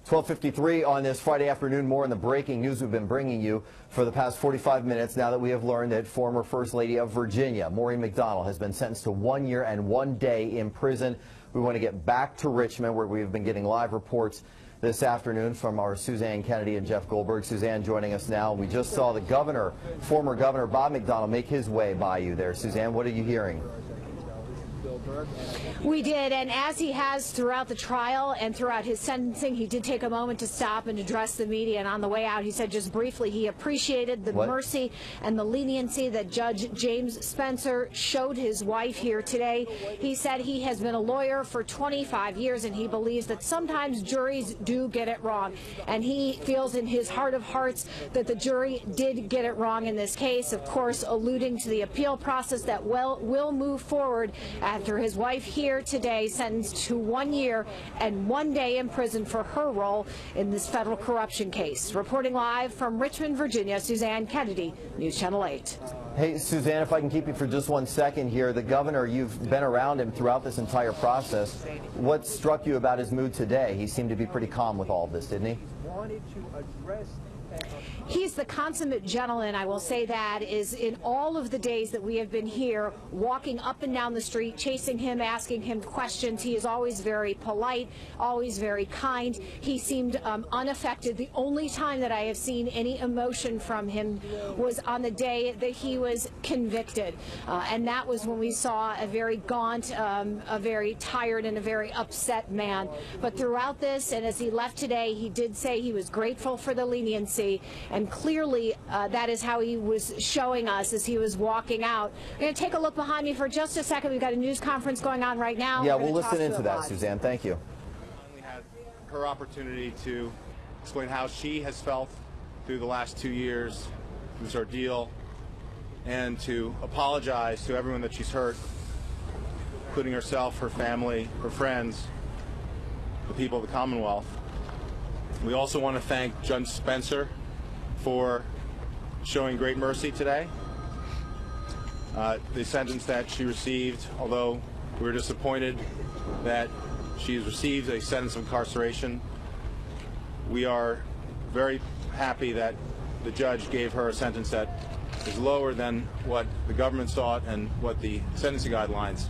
12:53 on this Friday afternoon. More in the breaking news we've been bringing you for the past 45 minutes now that we have learned that former First Lady of Virginia, Maureen McDonnell, has been sentenced to 1 year and 1 day in prison. We want to get back to Richmond, where we've been getting live reports this afternoon from our Suzanne Kennedy and Jeff Goldberg. Suzanne joining us now. We just saw the governor, former Governor Bob McDonnell, make his way by you there. Suzanne, what are you hearing? We did, and as he has throughout the trial and throughout his sentencing, he did take a moment to stop and address the media, and on the way out he said just briefly he appreciated the mercy and the leniency that Judge James Spencer showed his wife here today. He said he has been a lawyer for 25 years and he believes that sometimes juries do get it wrong, and he feels in his heart of hearts that the jury did get it wrong in this case, of course alluding to the appeal process that will move forward after his wife here today sentenced to 1 year and 1 day in prison for her role in this federal corruption case. Reporting live from Richmond, Virginia, Suzanne Kennedy, News Channel 8. Hey, Suzanne, if I can keep you for just 1 second here. The governor, you've been around him throughout this entire process. What struck you about his mood today? He seemed to be pretty calm with all of this, didn't he? He's the consummate gentleman, I will say that, is in all of the days that we have been here, walking up and down the street, chasing him, asking him questions. He is always very polite, always very kind. He seemed unaffected. The only time that I have seen any emotion from him was on the day that he was convicted. And that was when we saw a very gaunt, a very tired, and a very upset man. But throughout this, and as he left today, he did say he was grateful for the leniency. And clearly, that is how he was showing us as he was walking out. We're going to take a look behind me for just a second. We've got a news conference going on right now. Yeah, we'll listen into that, Suzanne. Thank you. We had her opportunity to explain how she has felt through the last 2 years, through this ordeal, and to apologize to everyone that she's hurt, including herself, her family, her friends, the people of the Commonwealth. We also want to thank Judge Spencer for showing great mercy today. The sentence that she received, although we were disappointed that she has received a sentence of incarceration, we are very happy that the judge gave her a sentence that is lower than what the government sought and what the sentencing guidelines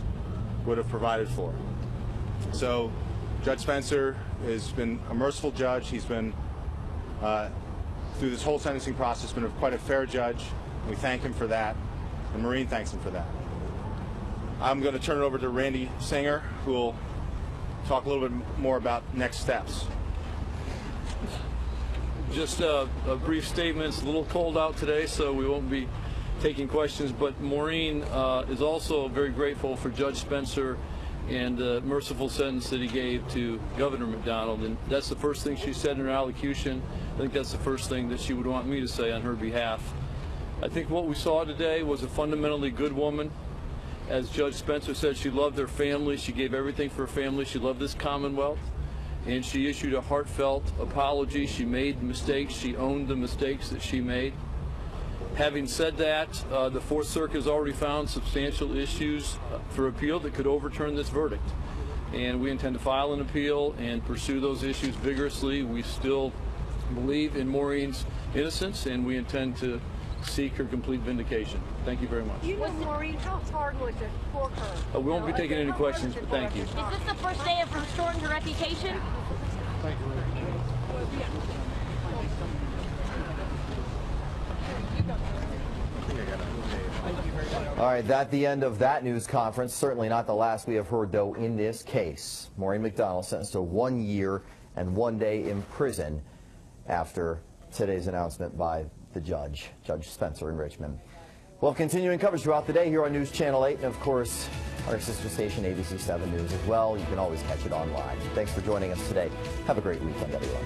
would have provided for. So Judge Spencer has been a merciful judge. He's been through this whole sentencing process, been quite a fair judge. We thank him for that, and Maureen thanks him for that. I'm going to turn it over to Randy Singer, who will talk a little bit more about next steps. Just a brief statement. It's a little cold out today, so we won't be taking questions, but Maureen is also very grateful for Judge Spencer and the merciful sentence that he gave to Governor McDonnell. And that's the first thing she said in her allocution. I think that's the first thing that she would want me to say on her behalf. I think what we saw today was a fundamentally good woman. As Judge Spencer said, she loved her family. She gave everything for her family. She loved this Commonwealth. And she issued a heartfelt apology. She made mistakes. She owned the mistakes that she made. Having said that, the Fourth Circuit has already found substantial issues for appeal that could overturn this verdict. And we intend to file an appeal and pursue those issues vigorously. We still believe in Maureen's innocence, and we intend to seek her complete vindication. Thank you very much. You know, Maureen, how hard was it for her? We won't be taking any questions, but thank you. Is this the first day of restoring her reputation? Thank you. All right, that's the end of that news conference. Certainly not the last we have heard, though, in this case. Maureen McDonnell sentenced to 1 year and 1 day in prison after today's announcement by the judge, Judge Spencer in Richmond. We'll have continuing coverage throughout the day here on News Channel 8, and of course, our sister station, ABC 7 News as well. You can always catch it online. Thanks for joining us today. Have a great weekend, everyone.